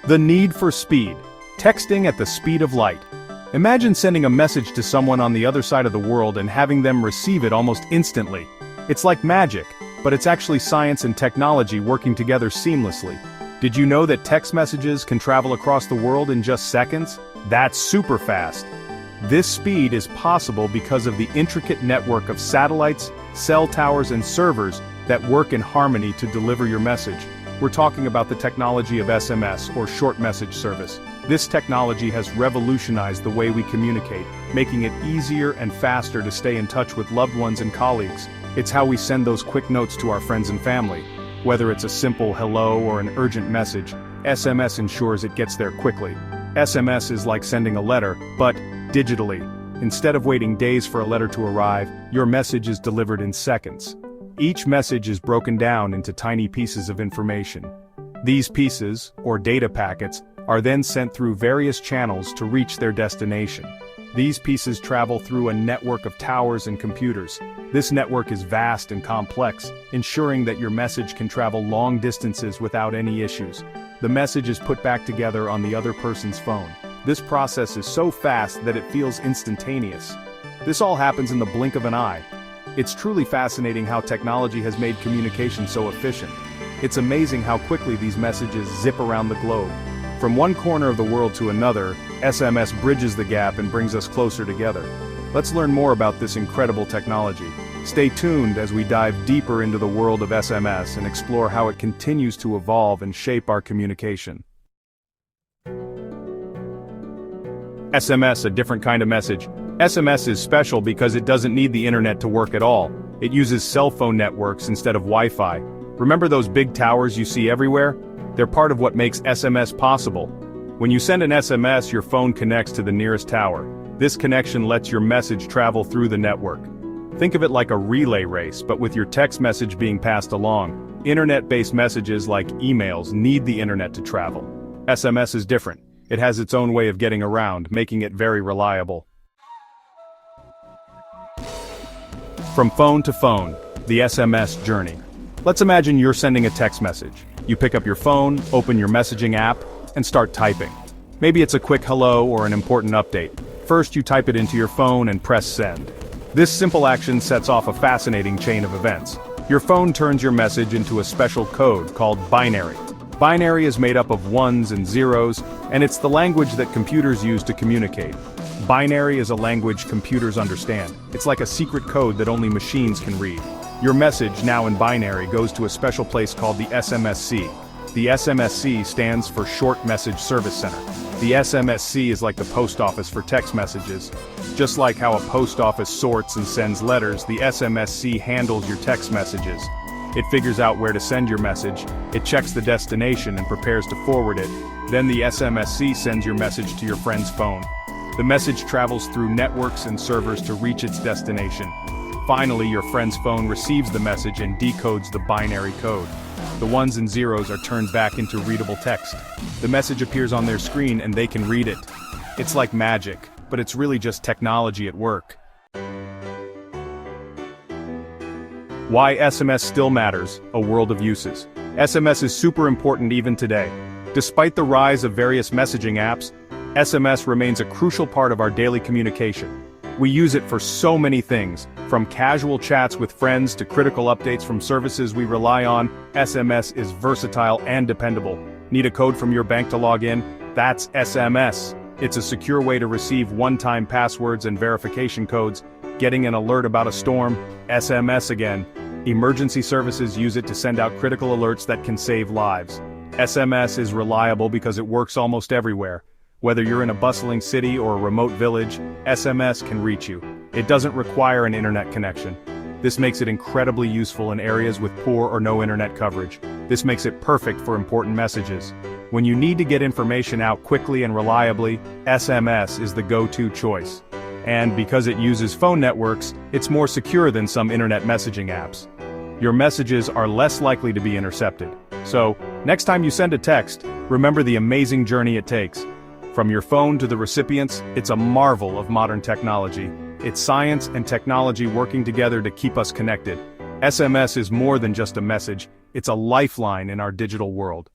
The need for speed. Texting at the speed of light. Imagine sending a message to someone on the other side of the world and having them receive it almost instantly. It's like magic, but it's actually science and technology working together seamlessly. Did you know that text messages can travel across the world in just seconds? That's super fast. This speed is possible because of the intricate network of satellites, cell towers and servers that work in harmony to deliver your message. We're talking about the technology of SMS, or short message service. This technology has revolutionized the way we communicate, making it easier and faster to stay in touch with loved ones and colleagues. It's how we send those quick notes to our friends and family. Whether it's a simple hello or an urgent message, SMS ensures it gets there quickly. SMS is like sending a letter, but digitally. Instead of waiting days for a letter to arrive, your message is delivered in seconds. Each message is broken down into tiny pieces of information. These pieces, or data packets, are then sent through various channels to reach their destination. These pieces travel through a network of towers and computers. This network is vast and complex, ensuring that your message can travel long distances without any issues. The message is put back together on the other person's phone. This process is so fast that it feels instantaneous. This all happens in the blink of an eye. It's truly fascinating how technology has made communication so efficient. It's amazing how quickly these messages zip around the globe. From one corner of the world to another, SMS bridges the gap and brings us closer together. Let's learn more about this incredible technology. Stay tuned as we dive deeper into the world of SMS and explore how it continues to evolve and shape our communication. SMS, a different kind of message. SMS is special because it doesn't need the internet to work at all. It uses cell phone networks instead of Wi-Fi. Remember those big towers you see everywhere? They're part of what makes SMS possible. When you send an SMS, your phone connects to the nearest tower. This connection lets your message travel through the network. Think of it like a relay race, but with your text message being passed along. Internet-based messages like emails need the internet to travel. SMS is different. It has its own way of getting around, making it very reliable. From phone to phone, the SMS journey. Let's imagine you're sending a text message. You pick up your phone, open your messaging app, and start typing. Maybe it's a quick hello or an important update. First, you type it into your phone and press send. This simple action sets off a fascinating chain of events. Your phone turns your message into a special code called binary. Binary is made up of ones and zeros, and it's the language that computers use to communicate. Binary is a language computers understand. It's like a secret code that only machines can read. Your message, now in binary, goes to a special place called the SMSC. The SMSC stands for Short Message Service Center. The SMSC is like the post office for text messages. Just like how a post office sorts and sends letters, the SMSC handles your text messages. It figures out where to send your message, it checks the destination and prepares to forward it. Then the SMSC sends your message to your friend's phone. The message travels through networks and servers to reach its destination. Finally, your friend's phone receives the message and decodes the binary code. The ones and zeros are turned back into readable text. The message appears on their screen and they can read it. It's like magic, but it's really just technology at work. Why SMS still matters, a world of uses. SMS is super important even today. Despite the rise of various messaging apps, SMS remains a crucial part of our daily communication. We use it for so many things, from casual chats with friends to critical updates from services we rely on. SMS is versatile and dependable. Need a code from your bank to log in? That's SMS. It's a secure way to receive one-time passwords and verification codes. Getting an alert about a storm? SMS again. Emergency services use it to send out critical alerts that can save lives. SMS is reliable because it works almost everywhere. Whether you're in a bustling city or a remote village, SMS can reach you. It doesn't require an internet connection. This makes it incredibly useful in areas with poor or no internet coverage. This makes it perfect for important messages. When you need to get information out quickly and reliably, SMS is the go-to choice. And because it uses phone networks, it's more secure than some internet messaging apps. Your messages are less likely to be intercepted. So, next time you send a text, remember the amazing journey it takes. From your phone to the recipients, it's a marvel of modern technology. It's science and technology working together to keep us connected. SMS is more than just a message, it's a lifeline in our digital world.